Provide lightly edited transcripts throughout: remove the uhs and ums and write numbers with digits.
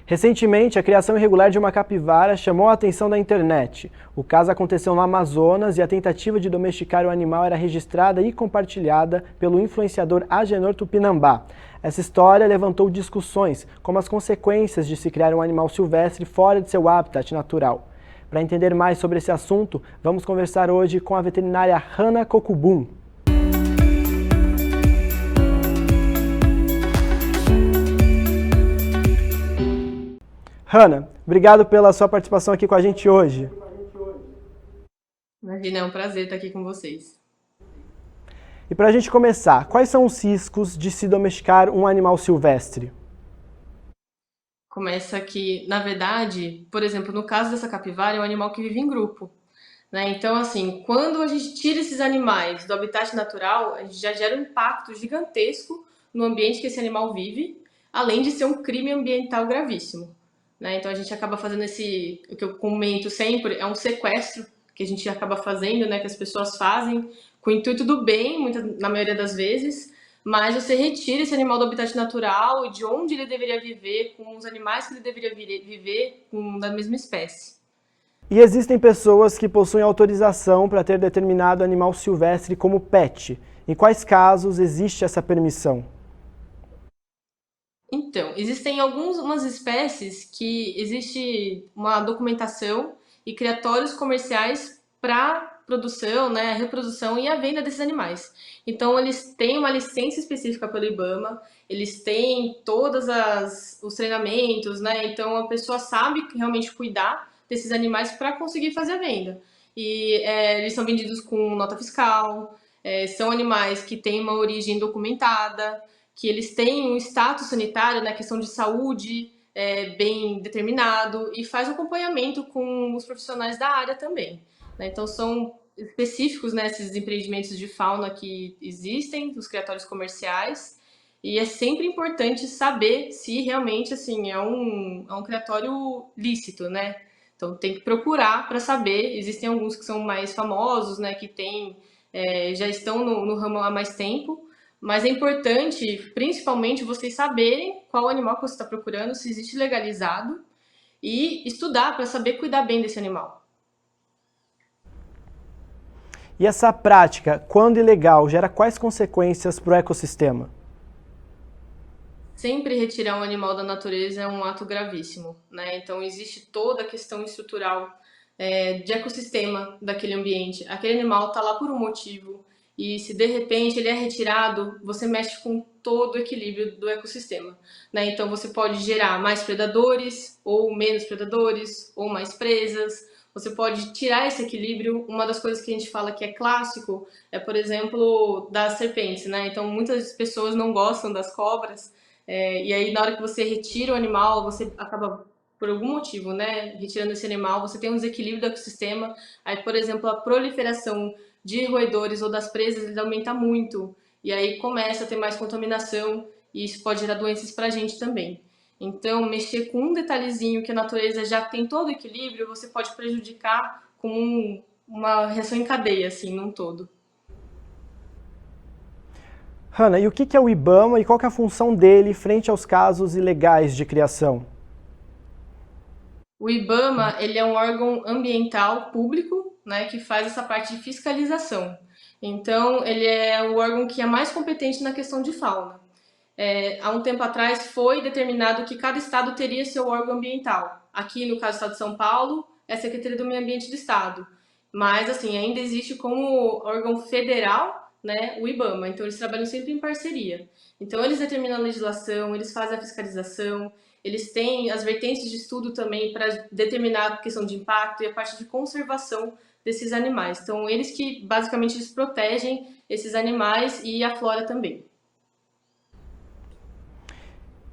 Recentemente, a criação irregular de uma capivara chamou a atenção da internet. O caso aconteceu no Amazonas e a tentativa de domesticar o animal era registrada e compartilhada pelo influenciador Agenor Tupinambá. Essa história levantou discussões, como as consequências de se criar um animal silvestre fora de seu habitat natural. Para entender mais sobre esse assunto, vamos conversar hoje com a veterinária Hannah Kokubun. Hannah, obrigado pela sua participação aqui com a gente hoje. Imagina, é um prazer estar aqui com vocês. E para a gente começar, quais são os riscos de se domesticar um animal silvestre? Começa que, na verdade, por exemplo, no caso dessa capivara, é um animal que vive em grupo, né? Então, assim, quando a gente tira esses animais do habitat natural, a gente já gera um impacto gigantesco no ambiente que esse animal vive, além de ser um crime ambiental gravíssimo, né? Então, a gente acaba fazendo o que eu comento sempre, é um sequestro que a gente acaba fazendo, né? Que as pessoas fazem com o intuito do bem, na maioria das vezes, mas você retira esse animal do habitat natural e de onde ele deveria viver, com os animais que ele deveria viver da mesma espécie. E existem pessoas que possuem autorização para ter determinado animal silvestre como pet. Em quais casos existe essa permissão? Então, existem algumas espécies que existe uma documentação e criatórios comerciais para produção, né, a reprodução e a venda desses animais. Então, eles têm uma licença específica pelo IBAMA, eles têm os treinamentos, né? Então, a pessoa sabe realmente cuidar desses animais para conseguir fazer a venda. E eles são vendidos com nota fiscal, são animais que têm uma origem documentada, que eles têm um status sanitário, na questão de saúde, bem determinado, e faz um acompanhamento com os profissionais da área também, né? Então, são específicos, né, esses empreendimentos de fauna que existem, os criatórios comerciais, e é sempre importante saber se realmente assim, é um criatório lícito, né? Então, tem que procurar para saber. Existem alguns que são mais famosos, né, que já estão no ramo há mais tempo, mas é importante, principalmente, vocês saberem qual animal que você está procurando, se existe legalizado, e estudar para saber cuidar bem desse animal. E essa prática, quando ilegal, gera quais consequências para o ecossistema? Sempre retirar um animal da natureza é um ato gravíssimo, né? Então, existe toda a questão estrutural de ecossistema daquele ambiente. Aquele animal está lá por um motivo, e se de repente ele é retirado, você mexe com todo o equilíbrio do ecossistema, né? Então, você pode gerar mais predadores, ou menos predadores, ou mais presas. Você pode tirar esse equilíbrio. Uma das coisas que a gente fala que é clássico é, por exemplo, das serpentes, né? Então, muitas pessoas não gostam das cobras, e aí, na hora que você retira o animal, você acaba, por algum motivo, né, retirando esse animal, você tem um desequilíbrio do ecossistema. Aí, por exemplo, a proliferação de roedores ou das presas, ele aumenta muito. E aí começa a ter mais contaminação, e isso pode gerar doenças para a gente também. Então, mexer com um detalhezinho que a natureza já tem todo o equilíbrio, você pode prejudicar com uma reação em cadeia, assim, num todo. Hannah, e o que é o IBAMA e qual que é a função dele frente aos casos ilegais de criação? O IBAMA, ele é um órgão ambiental público, né, que faz essa parte de fiscalização. Então, ele é o órgão que é mais competente na questão de fauna. Há um tempo atrás foi determinado que cada estado teria seu órgão ambiental. Aqui, no caso do estado de São Paulo, é a Secretaria do Meio Ambiente do Estado. Mas, assim, ainda existe como órgão federal, né, o IBAMA. Então, eles trabalham sempre em parceria. Então, eles determinam a legislação, eles fazem a fiscalização, eles têm as vertentes de estudo também para determinar a questão de impacto e a parte de conservação desses animais. Então, eles que, basicamente, eles protegem esses animais e a flora também.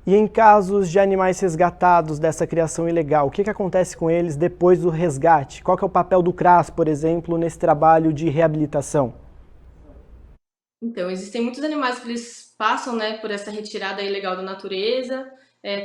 E em casos de animais resgatados dessa criação ilegal, o que acontece com eles depois do resgate? Qual que é o papel do CRAS, por exemplo, nesse trabalho de reabilitação? Então, existem muitos animais que eles passam, né, por essa retirada ilegal da natureza,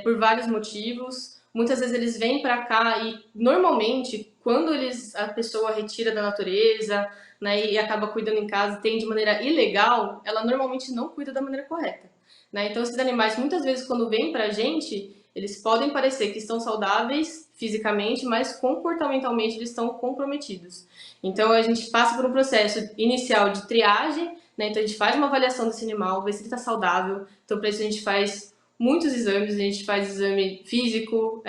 por vários motivos. Muitas vezes eles vêm para cá e, normalmente, quando a pessoa retira da natureza, né, e acaba cuidando em casa, tem de maneira ilegal, ela normalmente não cuida da maneira correta, né? Então, esses animais, muitas vezes, quando vêm para a gente, Eles podem parecer que estão saudáveis fisicamente, mas comportamentalmente eles estão comprometidos. Então a gente passa por um processo inicial de triagem, né? Então a gente faz uma avaliação desse animal, vê se ele está saudável. Então para isso a gente faz muitos exames, a gente faz exame físico,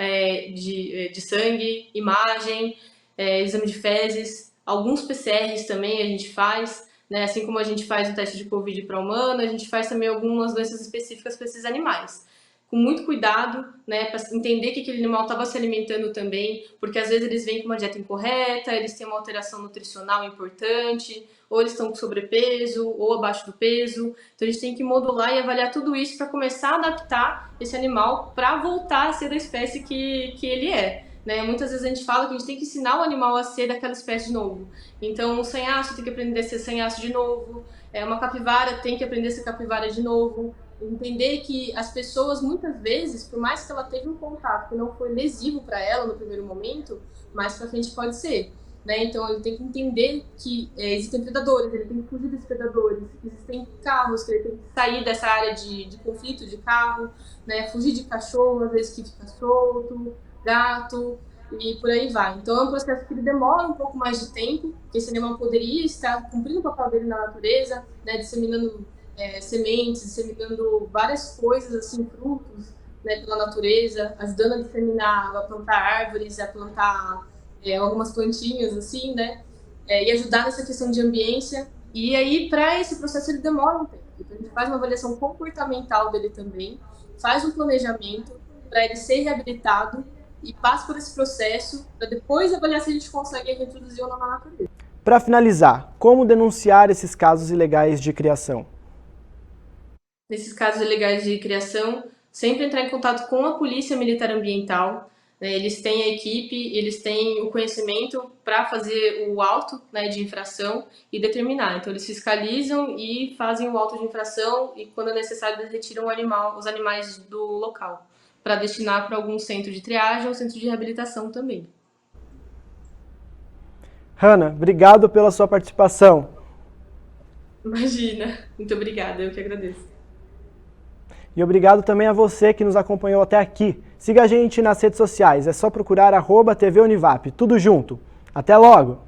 de sangue, imagem, exame de fezes, alguns PCRs também a gente faz, né? Assim como a gente faz o teste de Covid para humano, a gente faz também algumas doenças específicas para esses animais. Com muito cuidado, né, para entender que aquele animal estava se alimentando também, porque às vezes eles vêm com uma dieta incorreta, eles têm uma alteração nutricional importante, ou eles estão com sobrepeso, ou abaixo do peso. Então a gente tem que modular e avaliar tudo isso para começar a adaptar esse animal para voltar a ser da espécie que ele é. Né? Muitas vezes a gente fala que a gente tem que ensinar o animal a ser daquela espécie de novo. Então o sanhaço tem que aprender a ser sanhaço de novo, uma capivara tem que aprender a ser capivara de novo. Entender que as pessoas, muitas vezes, por mais que ela teve um contato que não foi lesivo para ela no primeiro momento, mais para frente pode ser. Né? Então, ele tem que entender que existem predadores, ele tem que fugir desses predadores, existem carros, que ele tem que sair dessa área de conflito de carro, né? Fugir de cachorro, às vezes que fica solto, gato, e por aí vai. Então, é um processo que ele demora um pouco mais de tempo, que esse animal poderia estar cumprindo o papel dele na natureza, né? Disseminando sementes, disseminando várias coisas, assim, frutos, né, pela natureza, ajudando a disseminar, a plantar árvores, a plantar algumas plantinhas, assim, né, e ajudar nessa questão de ambiência. E aí, para esse processo, ele demora um tempo. Então, a gente faz uma avaliação comportamental dele também, faz um planejamento para ele ser reabilitado e passa por esse processo para depois avaliar se a gente consegue reintroduzir ou não na natureza. Para finalizar, como denunciar esses casos ilegais de criação? Nesses casos ilegais de criação, sempre entrar em contato com a Polícia Militar Ambiental. Né? Eles têm a equipe, eles têm o conhecimento para fazer o auto, né, de infração e determinar. Então, eles fiscalizam e fazem o auto de infração e, quando é necessário, eles retiram os animais do local para destinar para algum centro de triagem ou centro de reabilitação também. Hanna, obrigado pela sua participação. Imagina. Muito obrigada, eu que agradeço. E obrigado também a você que nos acompanhou até aqui. Siga a gente nas redes sociais, é só procurar @TVUnivap, tudo junto. Até logo!